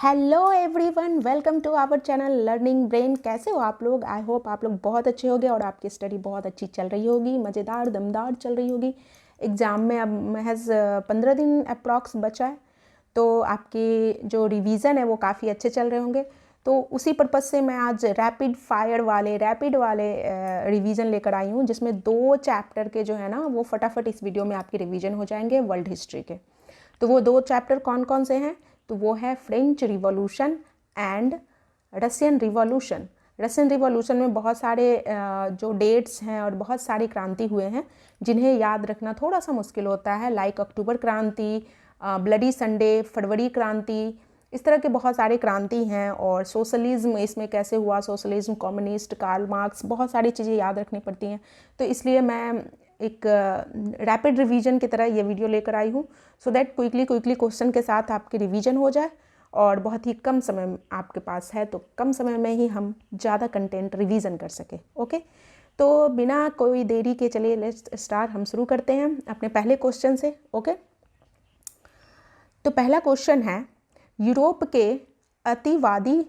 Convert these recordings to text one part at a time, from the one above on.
Hello everyone, welcome to our channel learning brain. कैसे हो आप लोग? आई होप आप लोग बहुत अच्छे होंगे और आपकी स्टडी बहुत अच्छी चल रही होगी, मज़ेदार दमदार चल रही होगी। एग्ज़ाम में अब महज 15 दिन अप्रॉक्स बचा है, तो आपकी जो रिवीजन है वो काफ़ी अच्छे चल रहे होंगे। तो उसी पर्पज़ से मैं आज रैपिड वाले रिवीजन लेकर आई हूँ, जिसमें 2 चैप्टर के जो है ना वो फटाफट इस वीडियो में आपके रिवीजन हो जाएंगे वर्ल्ड हिस्ट्री के। तो वो 2 चैप्टर कौन कौन से हैं? तो वो है French revolution and Russian revolution. Russian revolution में बहुत सारे जो डेट्स हैं और बहुत सारी क्रांति हुए हैं जिन्हें याद रखना थोड़ा सा मुश्किल होता है, लाइक अक्टूबर क्रांति, ब्लडी संडे, फरवरी क्रांति, इस तरह के बहुत सारे क्रांति हैं। और सोशलिज्म इसमें कैसे हुआ, सोशलिज्म, कम्युनिस्ट, कार्ल मार्क्स, बहुत सारी चीज़ें याद रखनी पड़ती हैं। तो इसलिए मैं एक रैपिड रिवीजन की तरह ये वीडियो लेकर आई हूँ, सो दैट क्विकली क्वेश्चन के साथ आपकी रिवीजन हो जाए और बहुत ही कम समय आपके पास है तो कम समय में ही हम ज़्यादा कंटेंट रिवीजन कर सके। ओके, तो बिना कोई देरी के चलिए लेट्स स्टार्ट, हम शुरू करते हैं अपने पहले क्वेश्चन से। ओके, तो पहला क्वेश्चन है, यूरोप के अतिवादी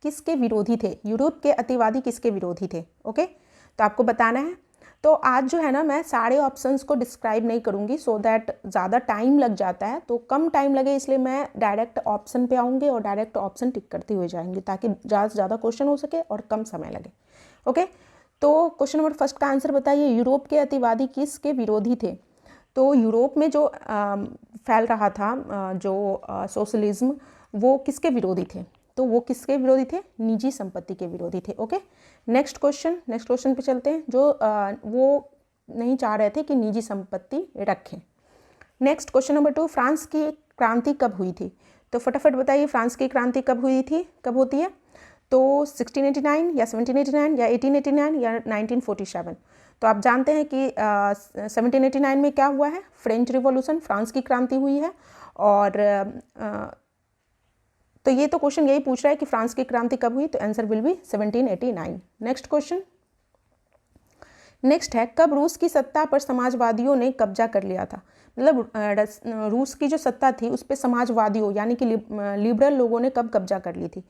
किसके विरोधी थे? यूरोप के अतिवादी किसके विरोधी थे? ओके, तो आपको बताना है। तो आज जो है ना मैं सारे ऑप्शंस को डिस्क्राइब नहीं करूँगी, सो दैट ज़्यादा टाइम लग जाता है, तो कम टाइम लगे इसलिए मैं डायरेक्ट ऑप्शन पे आऊँगी और डायरेक्ट ऑप्शन टिक करती हुई जाएंगी ताकि ज़्यादा से ज़्यादा क्वेश्चन हो सके और कम समय लगे। ओके, तो क्वेश्चन नंबर फर्स्ट का आंसर बताइए, यूरोप के अतिवादी किसके विरोधी थे? तो यूरोप में जो फैल रहा था जो सोशलिज्म, वो किसके विरोधी थे? तो वो किसके विरोधी थे? निजी संपत्ति के विरोधी थे। ओके, नेक्स्ट क्वेश्चन पे चलते हैं। जो वो नहीं चाह रहे थे कि निजी संपत्ति रखें। नेक्स्ट क्वेश्चन नंबर 2, फ्रांस की क्रांति कब हुई थी? तो फटाफट बताइए, फ्रांस की क्रांति कब हुई थी, कब होती है? तो 1689 या 1789 या 1889 या 1947? तो आप जानते हैं कि 1789 में क्या हुआ है? फ्रेंच रिवॉल्यूशन, फ्रांस की क्रांति हुई है। और तो ये तो क्वेश्चन यही पूछ रहा है कि फ्रांस की क्रांति कब हुई, तो answer will B 1789। Next question, next है, कब रूस की सत्ता पर समाजवादियों ने कब्जा कर लिया था? मतलब रूस की जो सत्ता थी उस पर समाजवादियों यानी कि लिबरल लोगों ने कब कब्जा कर ली थी?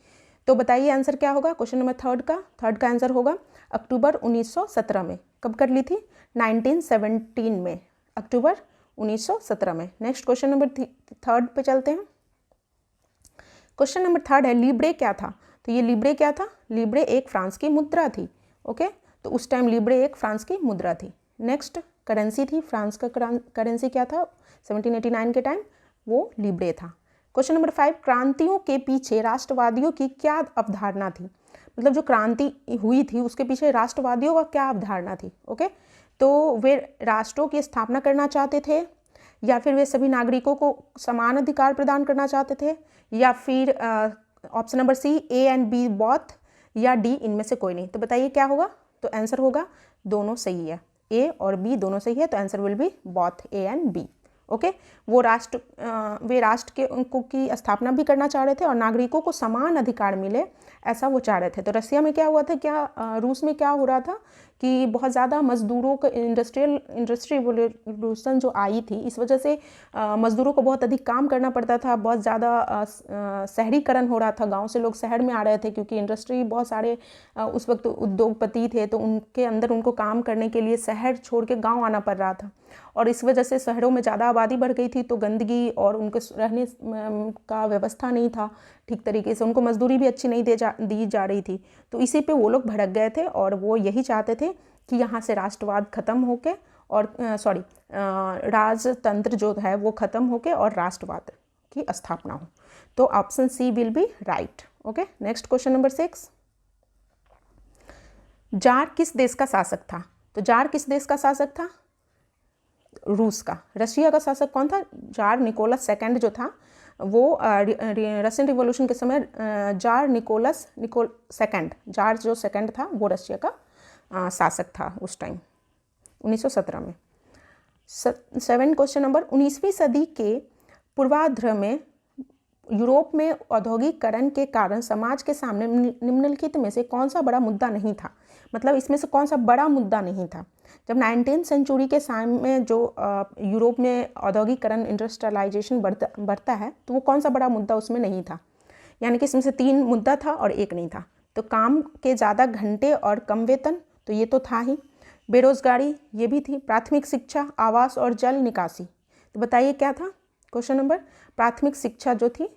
तो बताइए आंसर क्या होगा? क्वेश्चन नंबर थर्ड का आंसर होगा अक्टूबर 1917 में। कब कर ली थी? 1917 में, अक्टूबर 1917 में। नेक्स्ट क्वेश्चन नंबर थर्ड पे चलते हैं। क्वेश्चन नंबर थर्ड है, लिब्रे क्या था? तो ये लिब्रे क्या था? लिब्रे एक फ्रांस की मुद्रा थी। ओके, तो उस टाइम लिब्रे एक फ्रांस की मुद्रा थी। नेक्स्ट, करेंसी थी, फ्रांस का करेंसी क्या था 1789 के टाइम? वो लिब्रे था। क्वेश्चन नंबर 5, क्रांतियों के पीछे राष्ट्रवादियों की क्या अवधारणा थी? मतलब जो क्रांति हुई थी उसके पीछे राष्ट्रवादियों का क्या अवधारणा थी? ओके, तो वे राष्ट्रों की स्थापना करना चाहते थे, या फिर वे सभी नागरिकों को समान अधिकार प्रदान करना चाहते थे, या फिर option number C A and B both, या डी इनमें से कोई नहीं? तो बताइए क्या होगा? तो आंसर होगा दोनों सही है, ए और बी दोनों सही है, तो answer will be both a and b. Okay, वे राष्ट्र के उनको की स्थापना भी करना चाह रहे थे और नागरिकों को समान अधिकार मिले, ऐसा वो चाह रहे थे। तो रसिया में क्या हुआ था, रूस में क्या हो रहा था कि बहुत ज़्यादा मजदूरों को इंडस्ट्री रिवोल्यूशन जो आई थी, इस वजह से मजदूरों को बहुत अधिक काम करना पड़ता था, बहुत ज़्यादा शहरीकरण हो रहा था, गांव से लोग शहर में आ रहे थे क्योंकि इंडस्ट्री बहुत सारे उस वक्त उद्योगपति थे, तो उनके अंदर उनको काम करने के लिए शहर छोड़ के गाँव आना पड़ रहा था। और इस वजह से शहरों में ज़्यादा आबादी बढ़ गई थी, तो गंदगी और उनके रहने का व्यवस्था नहीं था ठीक तरीके से, उनको मजदूरी भी अच्छी नहीं दी जा रही थी। तो इसी पे वो लोग भड़क गए थे और वो यही चाहते थे कि यहाँ से राष्ट्रवाद खत्म होके और राजतंत्र जो है वो खत्म होके और राष्ट्रवाद की स्थापना हो। तो option C will be right. Okay, next question number 6, tsar किस देश का शासक था? तो जार किस देश का शासक था? रूस का। रशिया का शासक कौन था? जार निकोलस सेकंड जो था वो रशियन रिवॉल्यूशन के समय जार जार जो सेकंड था वो रशिया का शासक था उस टाइम 1917 में। 7 क्वेश्चन नंबर, 19वीं सदी के पूर्वार्ध में यूरोप में औद्योगिकरण के कारण समाज के सामने निम्नलिखित में से कौन सा बड़ा मुद्दा नहीं था? मतलब इसमें से कौन सा बड़ा मुद्दा नहीं था? जब 19वीं सेंचुरी के समय में जो यूरोप में औद्योगिकरण इंडस्ट्रियलाइजेशन बढ़ता है, तो वो कौन सा बड़ा मुद्दा उसमें नहीं था? यानी कि इसमें से 3 मुद्दा था और 1 नहीं था। तो काम के ज़्यादा घंटे और कम वेतन, तो ये तो था ही। बेरोजगारी, ये भी थी। प्राथमिक शिक्षा, आवास और जल निकासी, तो बताइए क्या था क्वेश्चन नंबर। प्राथमिक शिक्षा जो थी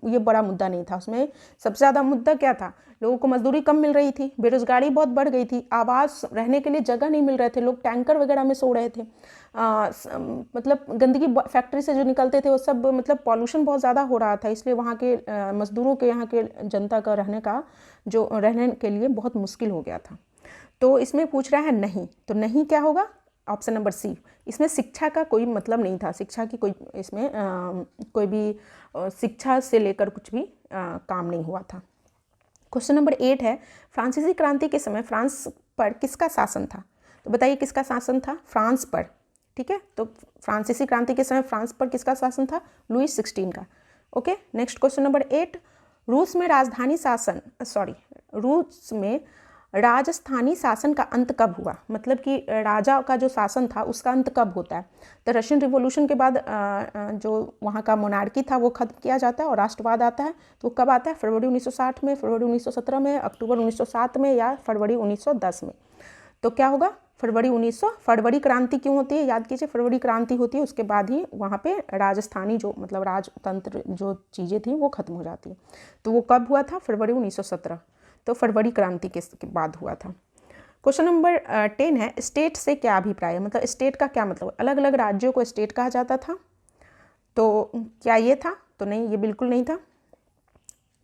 ये बड़ा मुद्दा नहीं था। उसमें सबसे ज़्यादा मुद्दा क्या था, लोगों को मजदूरी कम मिल रही थी, बेरोजगारी बहुत बढ़ गई थी, आवास, रहने के लिए जगह नहीं मिल रहे थे, लोग टैंकर वगैरह में सो रहे थे, मतलब गंदगी फैक्ट्री से जो निकलते थे वो सब, मतलब पॉल्यूशन बहुत ज़्यादा हो रहा था, इसलिए वहाँ के मजदूरों के, यहाँ के जनता का रहने के लिए बहुत मुश्किल हो गया था। तो इसमें पूछ रहा है नहीं, तो नहीं क्या होगा, ऑप्शन नंबर सी। इसमें शिक्षा का कोई मतलब नहीं था, शिक्षा की कोई इसमें कोई भी शिक्षा से लेकर कुछ भी काम नहीं हुआ था। क्वेश्चन नंबर 8 है, फ्रांसीसी क्रांति के समय फ्रांस पर किसका शासन था, तो बताइए किसका शासन था फ्रांस पर। ठीक है, तो फ्रांसीसी क्रांति के समय फ्रांस पर किसका शासन था, लुई 16 का। ओके, नेक्स्ट क्वेश्चन नंबर 8, रूस में राजस्थानी शासन का अंत कब हुआ, मतलब कि राजा का जो शासन था उसका अंत कब होता है। तो रशियन रिवॉल्यूशन के बाद जो वहाँ का मोनार्की था वो खत्म किया जाता है और राष्ट्रवाद आता है। तो वो कब आता है, फरवरी 1960 में, फरवरी 1917 में, अक्टूबर 1907 में या फरवरी 1910 में। तो क्या होगा, फरवरी क्रांति क्यों होती है, याद कीजिए, फरवरी क्रांति होती है, उसके बाद ही वहाँ पे राजस्थानी जो मतलब राजतंत्र जो चीज़ें थी वो खत्म हो जाती है। तो वो कब हुआ था, फरवरी 1917, तो फरवरी क्रांति के बाद हुआ था। क्वेश्चन नंबर 10 है, स्टेट से क्या अभिप्राय है, मतलब स्टेट का क्या मतलब, अलग अलग राज्यों को स्टेट कहा जाता था, तो क्या ये था, तो नहीं, ये बिल्कुल नहीं था।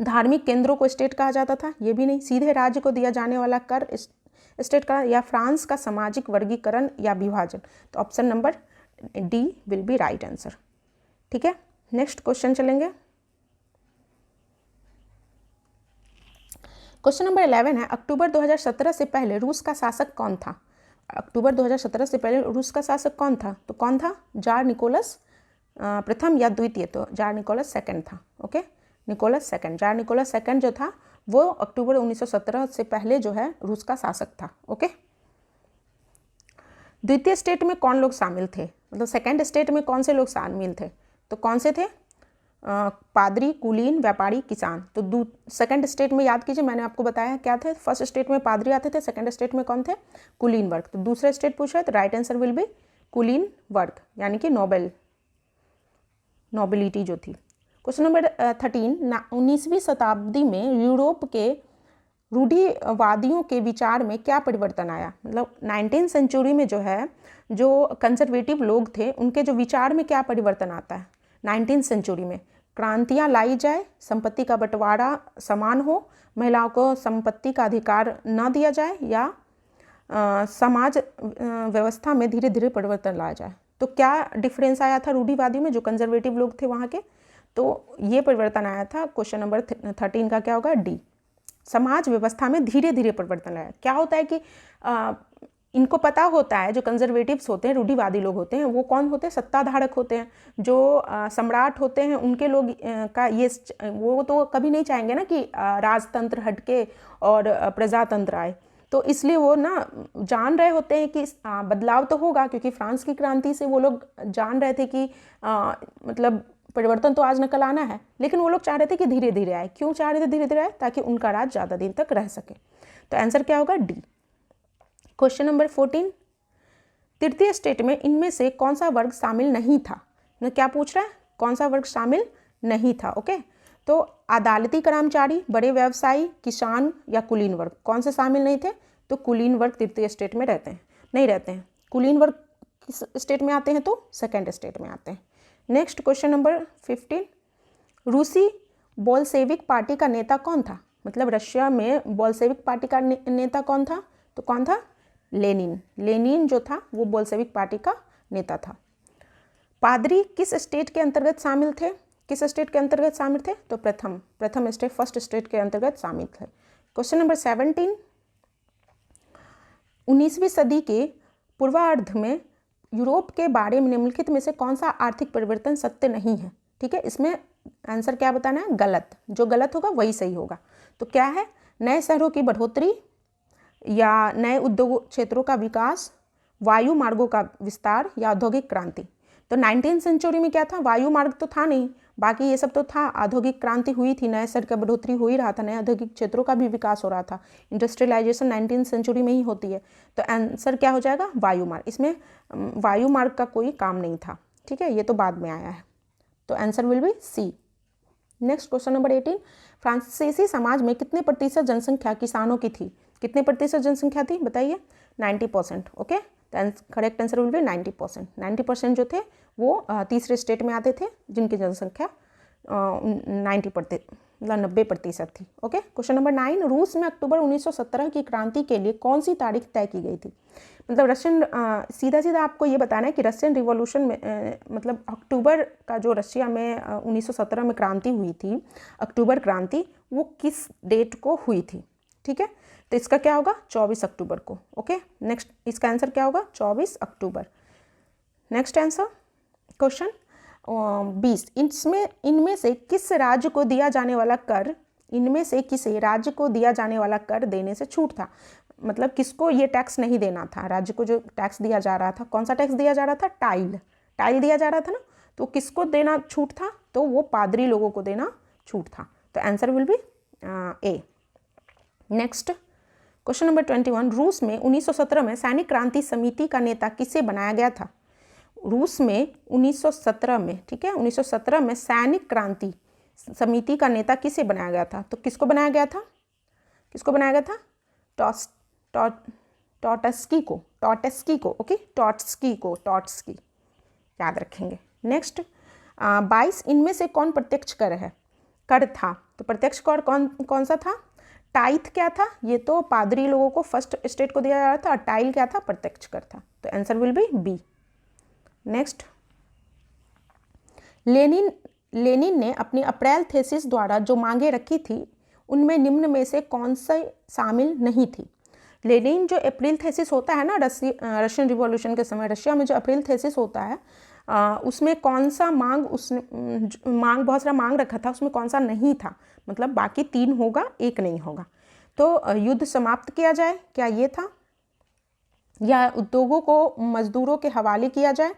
धार्मिक केंद्रों को स्टेट कहा जाता था, ये भी नहीं। सीधे राज्य को दिया जाने वाला कर स्टेट का, या फ्रांस का सामाजिक वर्गीकरण या विभाजन, तो option number D will be right answer. ठीक है, नेक्स्ट क्वेश्चन चलेंगे। क्वेश्चन नंबर 11 है, अक्टूबर 2017 से पहले रूस का शासक कौन था। अक्टूबर 2017 से पहले रूस का शासक कौन था, तो कौन था, जार निकोलस प्रथम या द्वितीय, तो जार निकोलस सेकंड था। Okay, Nicholas second, tsar Nicholas second जो था वो अक्टूबर 1917 से पहले जो है रूस का शासक था। ओके, द्वितीय स्टेट में कौन लोग शामिल थे, मतलब सेकंड स्टेट में कौन से लोग शामिल थे, तो कौन से थे, पादरी, कुलीन, व्यापारी, किसान। तो सेकंड स्टेट में याद कीजिए, मैंने आपको बताया क्या थे, फर्स्ट स्टेट में पादरी आते थे, सेकंड स्टेट में कौन थे, कुलीन वर्ग। तो दूसरे स्टेट पूछा है तो राइट आंसर विल बी कुलीन वर्ग, यानी कि नोबिलिटी जो थी। क्वेश्चन नंबर 13, 19वीं शताब्दी में यूरोप के रूढ़िवादियों के विचार में क्या परिवर्तन आया, मतलब 19वीं सेंचुरी में जो है, जो कंजर्वेटिव लोग थे उनके जो विचार में क्या परिवर्तन आता है 19वीं सेंचुरी में। क्रांतियाँ लाई जाए, संपत्ति का बंटवारा समान हो, महिलाओं को संपत्ति का अधिकार न दिया जाए, या समाज व्यवस्था में धीरे धीरे परिवर्तन लाया जाए। तो क्या डिफरेंस आया था रूढ़िवादियों में, जो कंजर्वेटिव लोग थे वहाँ के, तो ये परिवर्तन आया था। क्वेश्चन नंबर 13 का क्या होगा, डी, समाज व्यवस्था में धीरे धीरे परिवर्तन लाया। क्या होता है कि इनको पता होता है, जो कंजर्वेटिव्स होते हैं, रूढ़िवादी लोग होते हैं, वो कौन होते हैं, सत्ताधारक होते हैं, जो सम्राट होते हैं, उनके लोग का ये, वो तो कभी नहीं चाहेंगे ना कि राजतंत्र हटके और प्रजातंत्र आए। तो इसलिए वो ना जान रहे होते हैं कि बदलाव तो होगा, क्योंकि फ्रांस की क्रांति से वो लोग जान रहे थे कि मतलब परिवर्तन तो आज न कल आना है, लेकिन वो लोग चाह रहे थे कि धीरे धीरे आए। क्यों चाह रहे थे धीरे धीरे आए, ताकि उनका राज ज़्यादा दिन तक रह सके। तो आंसर क्या होगा, डी। क्वेश्चन नंबर 14, तृतीय स्टेट में इनमें से कौन सा वर्ग शामिल नहीं था, ना क्या पूछ रहा है, कौन सा वर्ग शामिल नहीं था। ओके, तो अदालती कर्मचारी, बड़े व्यवसायी, किसान या कुलीन वर्ग, कौन से शामिल नहीं थे, तो कुलीन वर्ग तृतीय स्टेट में नहीं रहते हैं। कुलीन वर्ग किस स्टेट में आते हैं, तो सेकेंड स्टेट में आते हैं। नेक्स्ट क्वेश्चन नंबर 15, रूसी बोल्शेविक पार्टी का नेता कौन था, मतलब रशिया में बोल्शेविक पार्टी का नेता कौन था, तो कौन था, लेनिन जो था वो बोल्शेविक पार्टी का नेता था। पादरी किस स्टेट के अंतर्गत शामिल थे, तो प्रथम स्टेट, फर्स्ट स्टेट के अंतर्गत शामिल थे। क्वेश्चन नंबर 17, 19वीं सदी के पूर्वार्ध में यूरोप के बारे में निम्नलिखित में से कौन सा आर्थिक परिवर्तन सत्य नहीं है। ठीक है, इसमें आंसर क्या बताना है, गलत, जो गलत होगा वही सही होगा। तो क्या है, नए शहरों की बढ़ोतरी, या नए उद्योग क्षेत्रों का विकास, वायु मार्गों का विस्तार, या औद्योगिक क्रांति। तो 19वीं सेंचुरी में क्या था, वायु मार्ग तो था नहीं, बाकी ये सब तो था, औद्योगिक क्रांति हुई थी, नए शहर का बढ़ोतरी हो ही रहा था, नए औद्योगिक क्षेत्रों का भी विकास हो रहा था, इंडस्ट्रियलाइजेशन 19वीं सेंचुरी में ही होती है। तो आंसर क्या हो जाएगा, वायुमार्ग। इसमें वायुमार्ग का कोई काम नहीं था, ठीक है, ये तो बाद में आया है, तो answer will be C. Next question number 18, फ्रांसीसी समाज में कितने प्रतिशत जनसंख्या किसानों की थी? कितने प्रतिशत जनसंख्या थी बताइए? 90%। Okay, correct answer will B 90%। 90% जो थे वो तीसरे स्टेट में आते थे जिनकी जनसंख्या 90% थी। ओके, क्वेश्चन नंबर 9, रूस में अक्टूबर 1917 की क्रांति के लिए कौन सी तारीख तय की गई थी? मतलब रशियन, सीधा सीधा आपको ये बताना है कि रशियन रिवॉल्यूशन में मतलब अक्टूबर का जो रशिया में 1917 में क्रांति हुई थी, अक्टूबर क्रांति, वो किस डेट को हुई थी, ठीक है। तो इसका क्या होगा, 24 अक्टूबर को। ओके, नेक्स्ट इसका आंसर क्या होगा, 24 अक्टूबर। नेक्स्ट आंसर क्वेश्चन 20, इनमें से किस राज्य को दिया जाने वाला कर, इनमें से किसे राज्य को दिया जाने वाला कर देने से छूट था? मतलब किसको ये टैक्स नहीं देना था, राज्य को जो टैक्स दिया जा रहा था, कौन सा टैक्स दिया जा रहा था? टाइल दिया जा रहा था ना, तो किसको देना छूट था? तो वो पादरी लोगों को देना छूट था। तो answer will B A. Next question number 21, रूस में 1917 में सैनिक क्रांति समिति का नेता किसे बनाया गया था? रूस में 1917 में, ठीक है, 1917 में सैनिक क्रांति समिति का नेता किसे बनाया गया था? तो किसको बनाया गया था? किसको बनाया गया था? टॉटस्की को। ओके, टॉट्स्की याद रखेंगे। नेक्स्ट 22, इनमें से कौन प्रत्यक्ष कर था? तो प्रत्यक्ष कर कौन सा था? टाइथ क्या था? ये तो पादरी लोगों को फर्स्ट स्टेट को दिया जा रहा था, और टाइल क्या था? प्रत्यक्ष कर था। तो answer will be B. Next, Lenin ने अपनी अप्रैल थीसिस द्वारा जो मांगे रखी थी उनमें निम्न में से कौन सा शामिल नहीं थी? लेनिन जो अप्रैल थीसिस होता है ना, रशियन रिवॉल्यूशन के समय रशिया में जो अप्रैल थीसिस होता है, उसमें कौन सा बहुत सारा मांग रखा था, उसमें कौन सा नहीं था? मतलब बाकी 3 होगा, 1 नहीं होगा। तो युद्ध समाप्त किया जाए, क्या ये था? या उद्योगों को मजदूरों के हवाले किया जाए,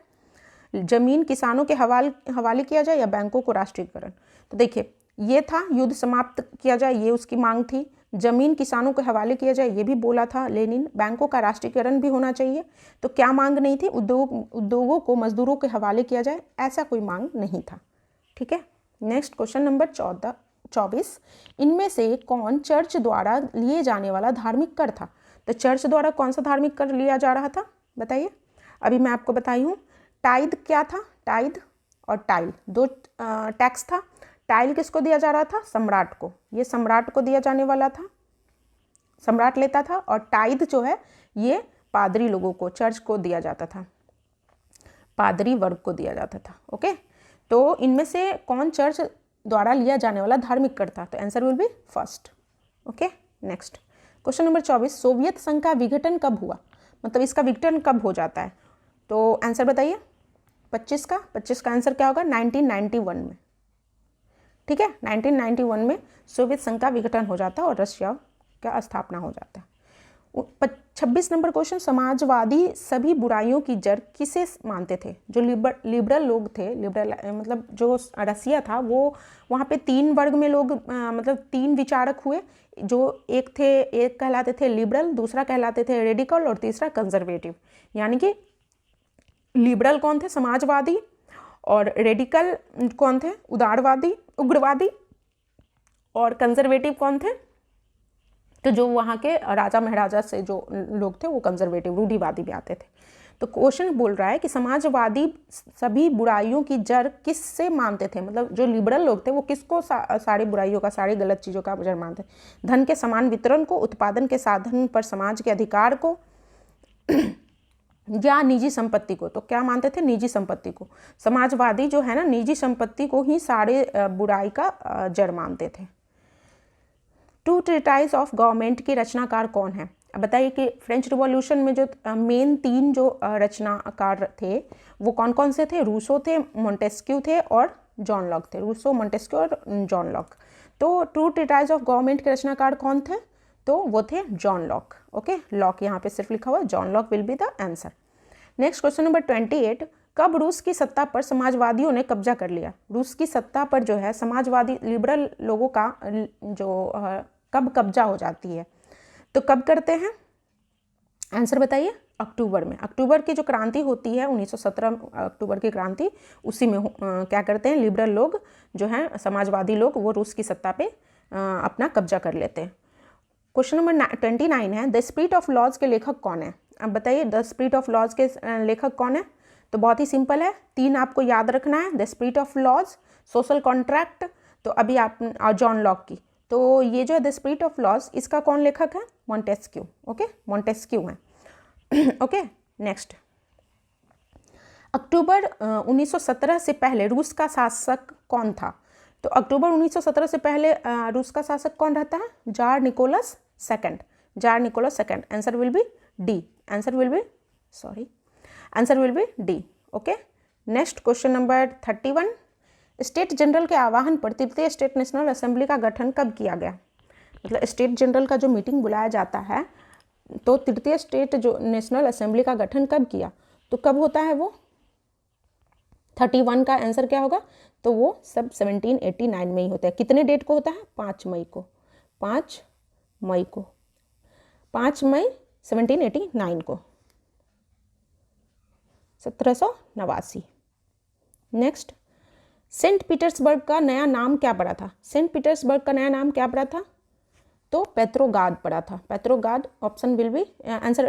जमीन किसानों के हवाले किया जाए, या बैंकों को राष्ट्रीयकरण? तो देखिए, ये था युद्ध समाप्त किया जाए, ये उसकी मांग थी। जमीन किसानों के हवाले किया जाए, ये भी बोला था लेनिन। बैंकों का राष्ट्रीयकरण भी होना चाहिए। तो क्या मांग नहीं थी? उद्योगों को मजदूरों के हवाले किया जाए, ऐसा कोई मांग नहीं था, ठीक है। नेक्स्ट क्वेश्चन नंबर 24, इनमें से कौन चर्च द्वारा लिए जाने वाला धार्मिक कर था? तो चर्च द्वारा कौन सा धार्मिक कर लिया जा रहा था बताइए? अभी मैं आपको बताई हूँ। टाइद क्या था? टाइद और टाइल 2 टैक्स था। टाइल किसको दिया जा रहा था? सम्राट को। ये सम्राट को दिया जाने वाला था, सम्राट लेता था। और टाइद जो है ये पादरी लोगों को, चर्च को दिया जाता था, पादरी वर्ग को दिया जाता था। ओके, तो इनमें से कौन चर्च द्वारा लिया जाने वाला धार्मिक कर था? तो answer will B first. Okay, next question number 24, Soviet संघ का विघटन कब हुआ? मतलब इसका विघटन कब हो जाता है? तो आंसर बताइए 25 का आंसर क्या होगा? 1991 में, ठीक है। 1991 में सोवियत संघ का विघटन हो जाता है और रशिया का स्थापना हो जाता है। 26 नंबर क्वेश्चन, समाजवादी सभी बुराइयों की जड़ किसे मानते थे? जो लिबरल लोग थे, लिबरल मतलब जो रसिया था, वो वहाँ पे 3 वर्ग में लोग मतलब 3 विचारक हुए, जो एक कहलाते थे लिबरल, दूसरा कहलाते थे रेडिकल, और तीसरा कंजर्वेटिव। यानी कि लिबरल कौन थे? समाजवादी। और रेडिकल कौन थे? उग्रवादी। और कंजर्वेटिव कौन थे? तो जो वहाँ के राजा महाराजा से जो लोग थे वो कंजर्वेटिव, रूढ़िवादी भी आते थे। तो क्वेश्चन बोल रहा है कि समाजवादी सभी बुराइयों की जड़ किससे मानते थे? मतलब जो लिबरल लोग थे वो किसको सारी बुराइयों का, सारी गलत चीज़ों का जड़ मानते? धन के समान वितरण को, उत्पादन के साधन पर समाज के अधिकार को, या निजी संपत्ति को? तो क्या मानते थे? निजी संपत्ति को। समाजवादी जो है ना, निजी संपत्ति को ही सारे बुराई का जड़ मानते थे। टू ट्रीटाइज ऑफ गवर्नमेंट की रचनाकार कौन है? अब बताइए कि फ्रेंच रिवॉल्यूशन में जो मेन 3 जो रचनाकार थे वो कौन कौन से थे? रूसो थे, मोंटेस्क्यू थे, और जॉन लॉक थे। रूसो, मोंटेस्क्यू और जॉन लॉक। तो टू ट्रीटाइज ऑफ गवर्नमेंट के रचनाकार कौन थे? तो वो थे जॉन लॉक। ओके, लॉक यहाँ पे सिर्फ लिखा हुआ है, John Locke will be the answer. Next question number 28, कब रूस की सत्ता पर समाजवादियों ने कब्जा कर लिया? रूस की सत्ता पर जो है समाजवादी लिबरल लोगों का जो कब कब्जा हो जाती है, तो कब करते हैं? आंसर बताइए। अक्टूबर में। अक्टूबर की जो क्रांति होती है 1917 अक्टूबर की क्रांति, उसी में क्या करते हैं लिबरल लोग जो हैं समाजवादी लोग, वो रूस की सत्ता पे अपना कब्जा कर लेते हैं। क्वेश्चन नंबर 29 है, द स्पिरिट ऑफ लॉज के लेखक कौन है? अब बताइए द स्पिरिट ऑफ लॉज के लेखक कौन है? तो बहुत ही सिंपल है, 3 आपको याद रखना है, the spirit of laws, social contract, तो अभी आप जॉन लॉक की, तो ये जो है द स्पिरिट ऑफ लॉज, इसका कौन लेखक है? मॉन्टेस्क्यू। ओके, मॉन्टेस्क्यू है। Okay, next. अक्टूबर 1917 से पहले रूस का शासक कौन था? तो अक्टूबर 1917 से पहले रूस का शासक कौन रहता है? Tsar Nicholas second. Tsar Nicholas second. Answer will be D. Answer will be D. Okay, next question number 31, state general के आह्वान पर तृतीय स्टेट नेशनल असेंबली का गठन कब किया गया? मतलब स्टेट जनरल का जो मीटिंग बुलाया जाता है, तो तृतीय स्टेट जो नेशनल असेंबली का गठन कब किया? तो कब होता है वो? 31 का आंसर क्या होगा? तो वो सब 1789 में ही होता है। कितने डेट को होता है? 5 मई को। 5 मई 1789 को, 1789। नेक्स्ट, सेंट पीटर्सबर्ग का नया नाम क्या पड़ा था? सेंट पीटर्सबर्ग का नया नाम क्या पड़ा था? तो पेट्रोगाद पड़ा था। पेट्रोगाद। ऑप्शन विल बी आंसर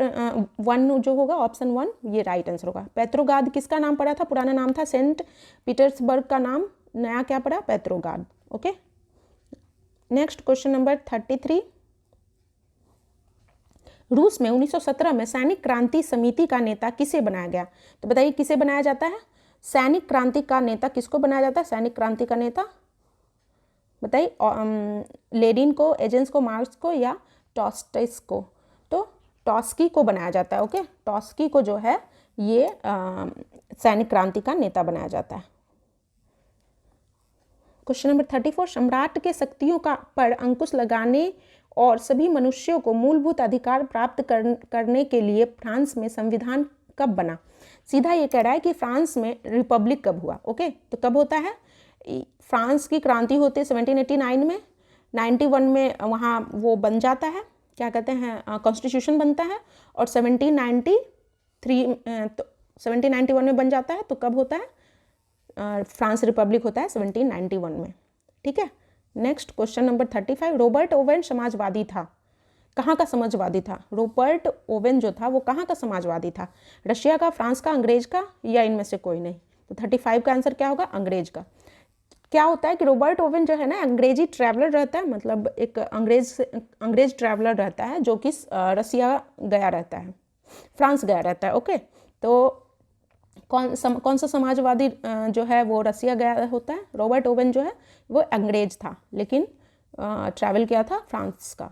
1 जो होगा, ऑप्शन 1 ये राइट आंसर होगा। पेट्रोगाद किसका नाम पड़ा था? पुराना नाम था सेंट पीटर्सबर्ग का नाम, नया क्या पड़ा? पेट्रोगाद। ओके, नेक्स्ट क्वेश्चन नंबर 33, रूस में 1917 में सैनिक क्रांति समिति का नेता किसे बनाया गया? तो बताइए किसे बनाया जाता है? सैनिक क्रांति का नेता किसको बनाया जाता है? सैनिक क्रांति का नेता बताइए। लेनिन को, एजेंस को, मार्क्स को या टॉस्टिस को? तो टॉस्की को बनाया जाता है। ओके, टॉस्की को जो है ये सैनिक क्रांति का नेता बनाया जाता है। क्वेश्चन नंबर 34, सम्राट के शक्तियों का पर अंकुश लगाने और सभी मनुष्यों को मूलभूत अधिकार प्राप्त करने के लिए फ्रांस में संविधान कब बना? सीधा ये कह रहा है कि फ्रांस में रिपब्लिक कब हुआ। ओके, तो कब होता है? फ्रांस की क्रांति होती है 1789 में, 91 में वहाँ वो बन जाता है, क्या कहते हैं, कॉन्स्टिट्यूशन बनता है, और 1791 में बन जाता है। तो कब होता है? फ्रांस रिपब्लिक होता है 1791 में। ठीक है, next question number 35, Robert Owen समाजवादी था। कहाँ का समाजवादी था? रॉबर्ट ओवेन जो था वो कहाँ का समाजवादी था? रशिया का, फ्रांस का, अंग्रेज का, या इनमें से कोई नहीं? तो 35 का आंसर क्या होगा? अंग्रेज का। क्या होता है कि रॉबर्ट ओवेन जो है ना अंग्रेजी ट्रैवलर रहता है, मतलब एक अंग्रेज ट्रैवलर रहता है जो कि रसिया गया रहता है, फ्रांस गया रहता है। ओके, तो कौन सा समाजवादी जो है वो रसिया गया होता है? रॉबर्ट ओवेन जो है वो अंग्रेज था, लेकिन ट्रैवल किया था फ्रांस का,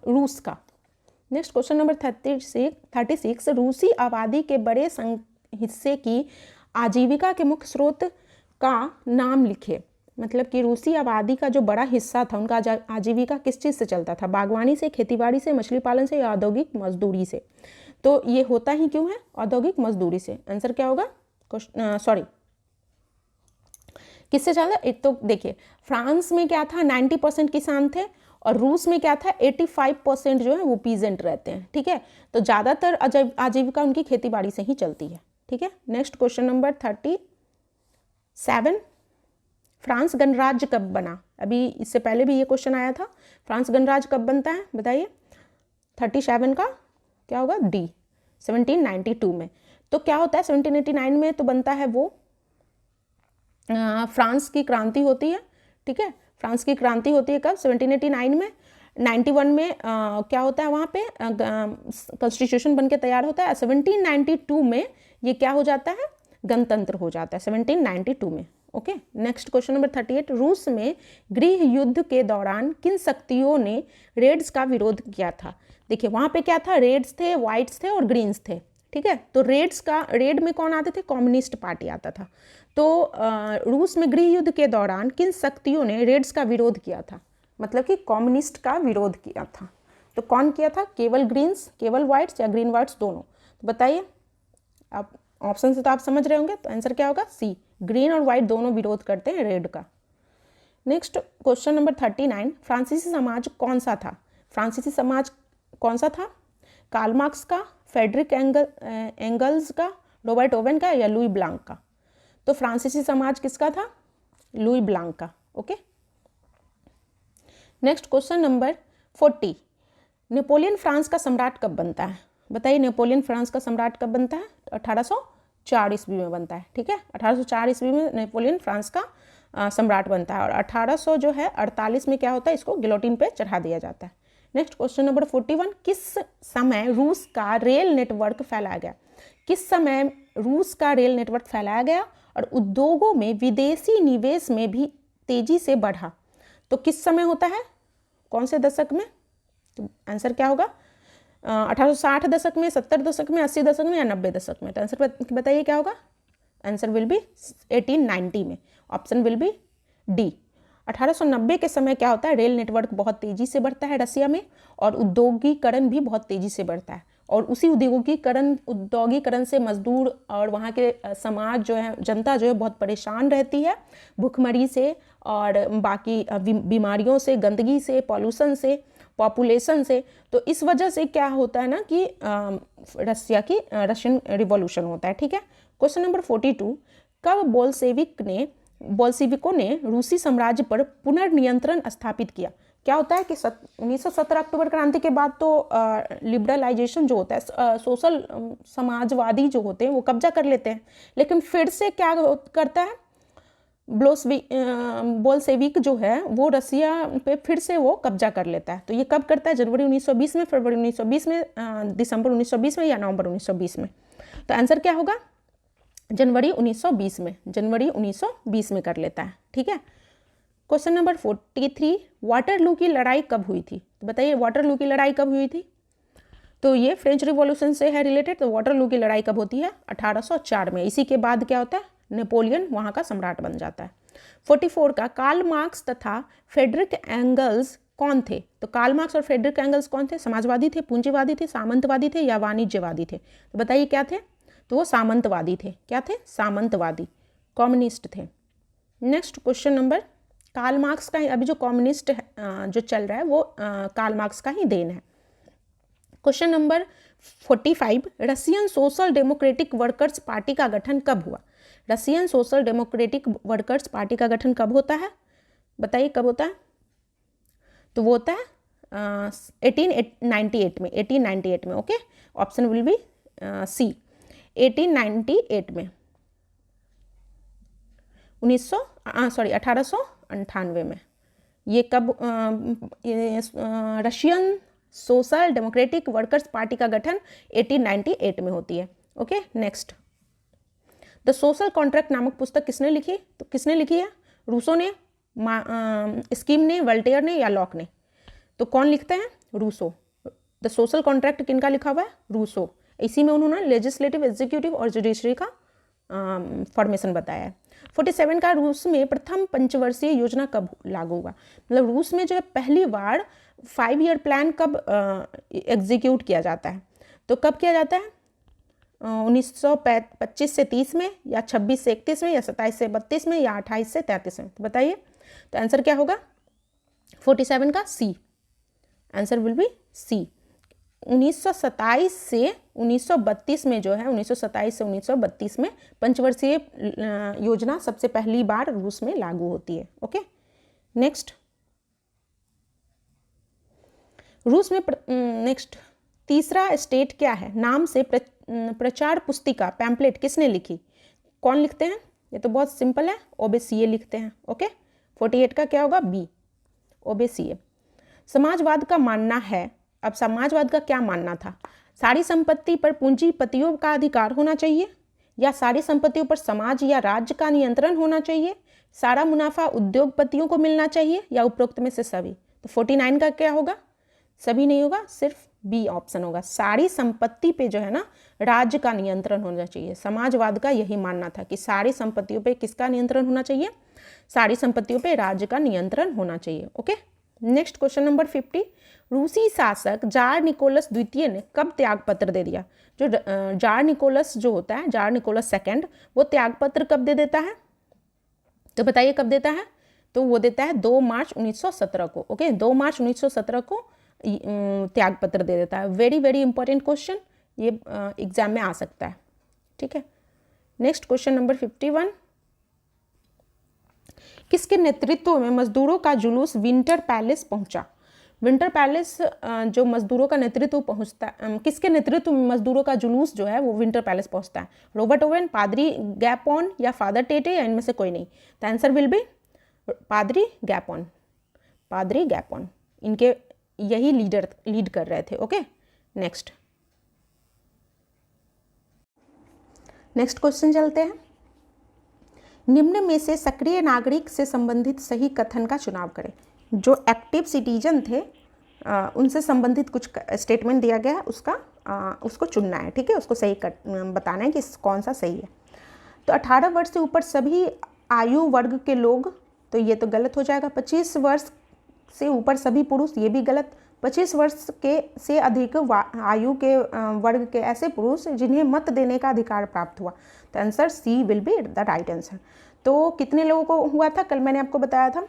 रूस का। नेक्स्ट क्वेश्चन नंबर 36, रूसी आबादी के बड़े हिस्से की आजीविका के मुख्य स्रोत का नाम लिखे। मतलब कि रूसी आबादी का जो बड़ा हिस्सा था उनका आजीविका किस चीज़ से चलता था? बागवानी से, खेतीबाड़ी से, मछली पालन से, या औद्योगिक मजदूरी से? तो ये होता ही क्यों है? औद्योगिक मजदूरी से। आंसर क्या होगा? किससे चला? एक तो देखिए फ्रांस में क्या था, 90% किसान थे, और रूस में क्या था, 85% जो है वो पीजेंट रहते हैं। ठीक है, तो ज़्यादातर आजीविका उनकी खेतीबाड़ी से ही चलती है। ठीक है, नेक्स्ट क्वेश्चन नंबर 37, फ्रांस गणराज्य कब बना? अभी इससे पहले भी ये क्वेश्चन आया था, फ्रांस गणराज्य कब बनता है बताइए? 37 का क्या होगा? डी, 1792 में। तो क्या होता है 1789 में? तो बनता है वो फ्रांस की क्रांति होती है। ठीक है, फ्रांस की क्रांति होती है कब? 1789 में। 91 में क्या होता है वहाँ पे? कॉन्स्टिट्यूशन बन के तैयार होता है। 1792 में ये क्या हो जाता है? गणतंत्र हो जाता है 1792 में। ओके, नेक्स्ट क्वेश्चन नंबर 38, रूस में गृह युद्ध के दौरान किन शक्तियों ने रेड्स का विरोध किया था? देखिए वहाँ पे क्या था, रेड्स थे, वाइट्स थे और ग्रीन्स थे। ठीक है, तो रेड में कौन आते थे? कम्युनिस्ट पार्टी आता था। तो रूस में गृह युद्ध के दौरान किन शक्तियों ने रेड्स का विरोध किया था? मतलब कि कम्युनिस्ट का विरोध किया था। तो कौन किया था? केवल ग्रीन्स, केवल वाइट्स, या ग्रीन वाइट्स दोनों? तो बताइए आप, ऑप्शन से तो आप समझ रहे होंगे, तो आंसर क्या होगा सी, ग्रीन और वाइट दोनों विरोध करते हैं रेड का। नेक्स्ट क्वेश्चन नंबर 39, फ्रांसीसी समाज कौन सा था? फ्रांसीसी समाज कौन सा था? कार्ल मार्क्स का, फ्रेडरिक एंगल्स का, रॉबर्ट ओवेन का या लुई ब्लांक का? तो फ्रांसीसी समाज किसका था? लुई ब्लांक का। Okay. Next question number 40, Napoleon France का सम्राट कब बनता है? बताइए नेपोलियन फ्रांस का सम्राट कब बनता है? 1804 ईस्वी में बनता है। ठीक है, 1804 ईस्वी में नेपोलियन फ्रांस का सम्राट बनता है और 1848 में क्या होता है, इसको गिलोटिन पे चढ़ा दिया जाता है। नेक्स्ट क्वेश्चन नंबर 41, किस समय रूस का रेल नेटवर्क फैलाया गया? किस समय रूस का रेल नेटवर्क फैलाया गया और उद्योगों में विदेशी निवेश में भी तेजी से बढ़ा? तो किस समय होता है, कौन से दशक में? तो आंसर क्या होगा? 1860 दशक में, 70 दशक में, 80 दशक में या 90 दशक में? तो आंसर बताइए क्या होगा? आंसर विल बी 1890 में। Option will be D. 1890 के समय क्या होता है, रेल नेटवर्क बहुत तेजी से बढ़ता है रसिया में और औद्योगिकरण भी बहुत तेजी से बढ़ता है और उसी औद्योगिकरण से मजदूर और वहाँ के समाज जो है, जनता जो है बहुत परेशान रहती है, भूखमरी से और बाकी बीमारियों से, गंदगी से, पॉल्यूशन से, पॉपुलेशन से। तो इस वजह से क्या होता है ना कि रशियन रिवॉल्यूशन होता है। ठीक है। क्वेश्चन नंबर 42, कब बोल्शेविकों ने रूसी साम्राज्य पर पुनर्नियंत्रण स्थापित किया? क्या होता है कि 1917 अक्टूबर क्रांति के बाद तो लिबरलाइजेशन जो होता है, सोशल समाजवादी जो होते हैं वो कब्जा कर लेते हैं, लेकिन फिर से क्या करता है, बोल्शेविक जो है वो रसिया पे फिर से वो कब्जा कर लेता है। तो ये कब करता है? जनवरी 1920 में, फरवरी 1920 में, दिसंबर 1920 में या नवंबर 1920 में? तो आंसर क्या होगा? जनवरी 1920 में, जनवरी 1920 में कर लेता है। ठीक है। क्वेश्चन नंबर 43, वाटरलू की लड़ाई कब हुई थी? तो बताइए वाटरलू की लड़ाई कब हुई थी? तो ये फ्रेंच रिवॉल्यूशन से है रिलेटेड। तो वाटरलू की लड़ाई कब होती है? 1804 में। इसी के बाद क्या होता है, नेपोलियन वहाँ का सम्राट बन जाता है। 44 का, कार्ल मार्क्स तथा फ्रेडरिक एंगल्स कौन थे? तो कार्ल मार्क्स और फ्रेडरिक एंगल्स कौन थे? समाजवादी थे, पूंजीवादी थे, सामंतवादी थे या वाणिज्यवादी थे? तो बताइए क्या थे? तो वो सामंतवादी थे। क्या थे? सामंतवादी, कम्युनिस्ट थे। Next question number, Karl Marx का अभी जो कम्युनिस्ट जो चल रहा है वो कार्ल मार्क्स का ही देन है। Question number 45, Russian social democratic workers party का गठन कब हुआ? Russian social democratic workers party का गठन कब होता है? बताइए कब होता है? तो वो होता है 1898 में, 1898 में। Okay, option will be C, 1898 में, 1898 में। ये कब Russian social democratic workers party का गठन 1898 में होती है। Okay. Next, the social contract नामक पुस्तक किसने लिखी? तो किसने लिखी है? रूसो ने, स्कीम ने, वोल्टेयर ने या लॉक ने? तो कौन लिखते हैं? रूसो। द सोशल कॉन्ट्रैक्ट किनका लिखा हुआ है? रूसो। इसी में उन्होंने लेजिस्लेटिव, एग्जीक्यूटिव और जुडिशरी का फॉर्मेशन बताया है। 47 का, रूस में प्रथम पंचवर्षीय योजना कब लागू हुआ? मतलब रूस में जो है पहली बार 5 ईयर प्लान कब एग्जीक्यूट किया जाता है? तो कब किया जाता है? 1925 से 30 में या 26 से 31 में या 27 से 32 में या 28 से 33 में? तो बताइए, तो आंसर क्या होगा? 47 का सी, आंसर विल बी सी। 1927 से 1932 में जो है, 1927 से 1932 में पंचवर्षीय योजना सबसे पहली बार रूस में लागू होती है। ओके। नेक्स्ट, रूस में नेक्स्ट तीसरा स्टेट क्या है नाम से प्रचार पुस्तिका, पैम्पलेट किसने लिखी? कौन लिखते हैं? ये तो बहुत सिंपल है, ओबेसिये लिखते हैं। ओके। 48 का क्या होगा? बी, ओबेसिये। समाजवाद का मानना है, अब समाजवाद का क्या मानना था? सारी संपत्ति पर पूंजीपतियों का अधिकार होना चाहिए या सारी संपत्तियों पर समाज या राज्य का नियंत्रण होना चाहिए, सारा मुनाफा उद्योगपतियों को मिलना चाहिए या उपरोक्त में से सभी? तो 49 का क्या होगा? सभी नहीं होगा, सिर्फ बी ऑप्शन होगा। सारी संपत्ति पे जो है ना राज्य का नियंत्रण होना चाहिए। समाजवाद का यही मानना था कि सारी संपत्तियों पे किसका नियंत्रण होना चाहिए? सारी संपत्तियों पे राज्य का नियंत्रण होना चाहिए। ओके। नेक्स्ट क्वेश्चन नंबर 50, रूसी शासक जार निकोलस द्वितीय ने कब त्यागपत्र दे दिया? जो जार निकोलस जो होता है, जार निकोलस सेकंड, वो त्यागपत्र कब दे देता है? तो बताइए कब देता है? तो वो देता है 2 मार्च 1917 को। ओके, 2 मार्च 1917 को त्यागपत्र दे देता है। वेरी वेरी इंपॉर्टेंट क्वेश्चन, ये एग्जाम में आ सकता है। ठीक है, नेक्स्ट क्वेश्चन नंबर 51, किसके नेतृत्व में मजदूरों का जुलूस विंटर पैलेस पहुंचा? विंटर पैलेस जो मजदूरों का नेतृत्व पहुंचता, किसके नेतृत्व में मजदूरों का जुलूस जो है वो विंटर पैलेस पहुंचता है? रॉबर्ट ओवेन, पादरी गैपोन या फादर टेटे, या इनमें से कोई नहीं? द आंसर विल बी पादरी गैपोन। पादरी गैपोन इनके यही लीड कर रहे थे। ओके, नेक्स्ट क्वेश्चन चलते हैं। निम्न में से सक्रिय नागरिक से संबंधित सही कथन का चुनाव करें। जो एक्टिव सिटीजन थे उनसे संबंधित कुछ स्टेटमेंट दिया गया है, उसको चुनना है। ठीक है, उसको सही बताना है कि कौन सा सही है। तो 18 वर्ष से ऊपर सभी आयु वर्ग के लोग, तो ये तो गलत हो जाएगा। 25 वर्ष से ऊपर सभी पुरुष, ये भी गलत। 25 वर्ष के से अधिक आयु के वर्ग के ऐसे पुरुष जिन्हें मत देने का अधिकार प्राप्त हुआ। तो answer C will be the right answer. तो कितने लोगों को हुआ था? कल मैंने आपको बताया था।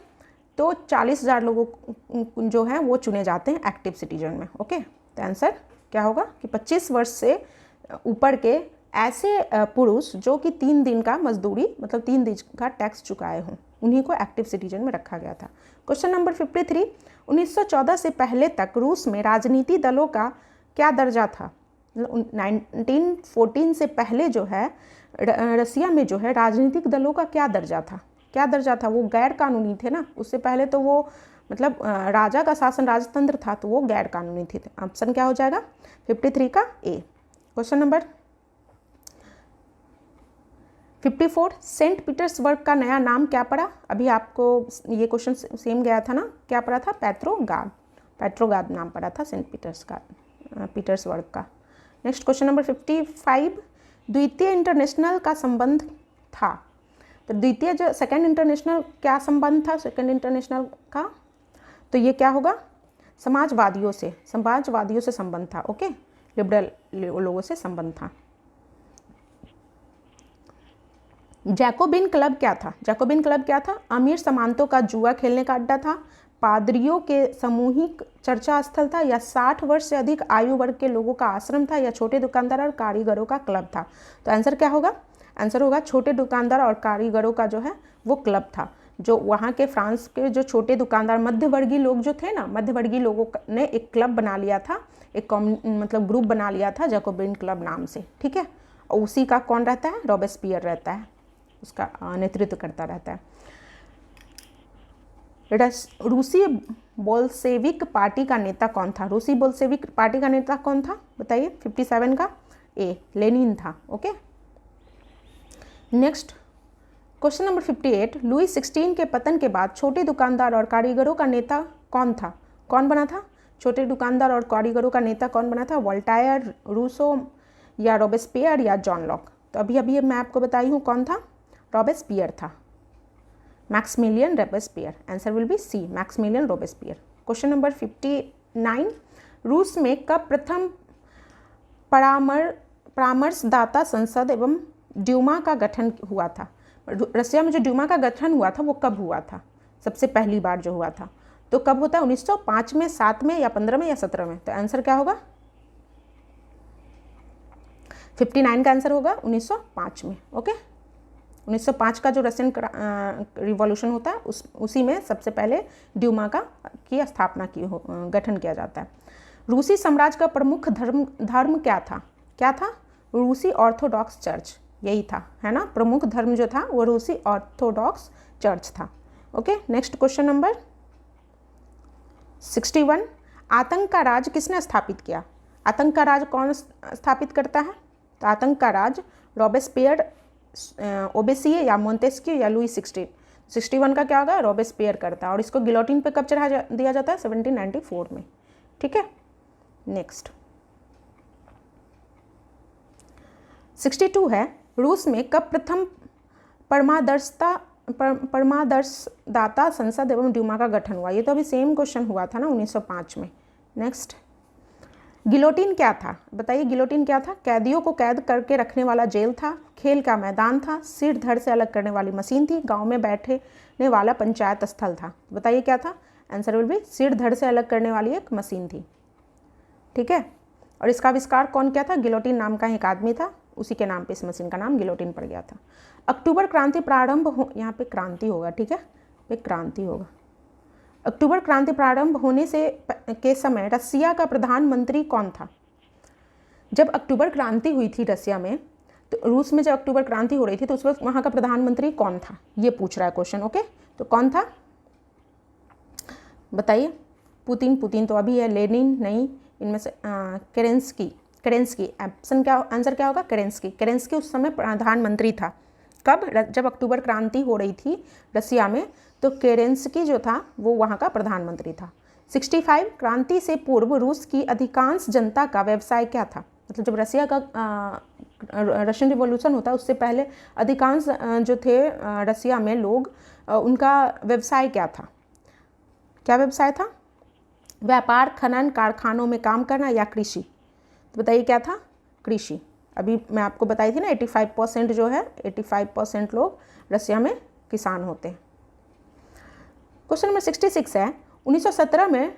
तो 40,000 लोगों जो हैं वो चुने जाते हैं एक्टिव सिटीजन में। ओके, तो आंसर क्या होगा कि 25 वर्ष से ऊपर के ऐसे पुरुष जो कि 3 दिन का मजदूरी, मतलब 3 दिन का टैक्स चुकाए हों, उन्हीं को एक्टिव सिटीजन में रखा गया था। क्वेश्चन नंबर 53, 1914 से पहले तक रूस में राजनीति दलों का क्या दर्जा था? 1914 से पहले जो है रसिया में जो है राजनीतिक दलों का क्या दर्जा था? क्या दर्जा था? वो गैर कानूनी थे ना। उससे पहले तो वो मतलब राजा का शासन राजतंत्र था, तो वो गैर कानूनी थे। ऑप्शन क्या हो जाएगा? 53 का ए। क्वेश्चन नंबर 54, सेंट पीटर्सबर्ग का नया नाम क्या पड़ा? अभी आपको ये क्वेश्चन सेम गया था ना, क्या पड़ा था? पेट्रोगाद नाम पड़ा था सेंट पीटर्सबर्ग का। नेक्स्ट क्वेश्चन नंबर 55, द्वितीय इंटरनेशनल का संबंध था। तो द्वितीय जो सेकेंड इंटरनेशनल क्या संबंध था सेकेंड इंटरनेशनल का? तो ये क्या होगा? समाजवादियों से संबंध था। ओके, लिबरल लोगों से संबंध था। जैकोबिन क्लब क्या था? जैकोबिन क्लब क्या था? अमीर सामंतों का जुआ खेलने का अड्डा था, पादरियों के सामूहिक चर्चा स्थल था, या 60 वर्ष से अधिक आयु वर्ग के लोगों का आश्रम था, या छोटे दुकानदार और कारीगरों का क्लब था? तो आंसर क्या होगा? आंसर होगा छोटे दुकानदार और कारीगरों का जो है वो क्लब था। जो वहाँ के फ्रांस के जो छोटे दुकानदार मध्यवर्गीय लोग जो थे ना, मध्यवर्गीय लोगों ने एक क्लब बना लिया था, एक मतलब ग्रुप बना लिया था जैकोबिन क्लब नाम से। ठीक है, और उसी का कौन रहता है? रॉबेस्पियर रहता है, उसका नेतृत्व करता रहता है। रूसी बोल्शेविक पार्टी का नेता कौन था? रूसी बोल्शेविक पार्टी का नेता कौन था? बताइए। 57 का ए, लेनिन था। Okay, next question number 58, Louis 16 के पतन के बाद छोटे दुकानदार और कारीगरों का नेता कौन था? कौन बना था? छोटे दुकानदार और कारीगरों का नेता कौन बना था? वोल्टायर, रूसो, या रॉबेस्पियर, या जॉन लॉक? तो अभी मैं आपको बताई हूँ कौन था? रॉबेस्पियर था, Maximilien Robespierre. Answer will be C, Maximilien Robespierre. Question number 59, रूस में कब प्रथम परामर्शदाता संसद एवं ड्यूमा का गठन हुआ था? रसिया में जो ड्यूमा का गठन हुआ था वो कब हुआ था? सबसे पहली बार जो हुआ था तो कब होता है? 1905 में, 7 में, या 15 में, या 17 में? तो आंसर क्या होगा? 59 का आंसर होगा 1905 में। ओके, 1905 का जो रशियन रिवॉल्यूशन होता है उसी में सबसे पहले ड्यूमा की स्थापना गठन किया जाता है। रूसी साम्राज्य का प्रमुख धर्म क्या था? क्या था? रूसी ऑर्थोडॉक्स चर्च, यही था, है ना। प्रमुख धर्म जो था वो रूसी ऑर्थोडॉक्स चर्च था। ओके, नेक्स्ट क्वेश्चन नंबर 61, आतंक का राज किसने स्थापित किया? आतंक का राज कौन स्थापित करता है? तो आतंक का राज रॉबेस्पियर, ओबेसिए, या मोंटेस्क्यू, या लुई 16। 61 का क्या होगा? रॉबेस्पियर करता है। और इसको गिलोटिन पे कब चढ़ा दिया जाता है? 1794 में। ठीक है, नेक्स्ट 62 है, रूस में कब प्रथम परमादर्शता परमादर्शदाता संसद एवं ड्यूमा का गठन हुआ? ये तो अभी सेम क्वेश्चन हुआ था ना 1905 में। नेक्स्ट, गिलोटिन क्या था? बताइए गिलोटिन क्या था? कैदियों को कैद करके रखने वाला जेल था, खेल का मैदान था, सिर धड़ से अलग करने वाली मशीन थी, गांव में बैठने वाला पंचायत स्थल था। बताइए क्या था? आंसर विल बी सिर धड़ से अलग करने वाली एक मशीन थी। ठीक है, और इसका आविष्कार कौन किया था? गिलोटिन नाम का एक आदमी था, उसी के नाम पे इस मशीन का नाम गिलोटिन पड़ गया था। अक्टूबर क्रांति प्रारंभ हो, यहाँ पे क्रांति होगा, ठीक है, पे क्रांति होगा। अक्टूबर क्रांति प्रारंभ होने से के समय रसिया का प्रधानमंत्री कौन था? जब अक्टूबर क्रांति हुई थी रसिया में, तो रूस में जब अक्टूबर क्रांति हो रही थी तो उस वक्त वहाँ का प्रधानमंत्री कौन था? ये पूछ रहा है क्वेश्चन। ओके, तो कौन था बताइए? पुतिन तो अभी है, लेनिन नहीं, इनमें से केरेंस्की ऑप्शन क्या, आंसर क्या होगा? केरेंस्की उस समय प्रधानमंत्री था। कब? जब अक्टूबर क्रांति हो रही थी रसिया में, तो केरेंस्की जो था वो वहाँ का प्रधानमंत्री था। 65 क्रांति से पूर्व रूस की अधिकांश जनता का व्यवसाय क्या था? मतलब जब रसिया का रशियन रिवॉल्यूशन होता है उससे पहले अधिकांश जो थे रसिया में लोग, उनका व्यवसाय क्या था? क्या व्यवसाय था? व्यापार, खनन, कारखानों में काम करना या कृषि? तो बताइए क्या था? कृषि। अभी मैं आपको बताई थी ना 85% जो है 85% लोग रसिया में किसान होते हैं। क्वेश्चन नंबर 66 है, 1917 में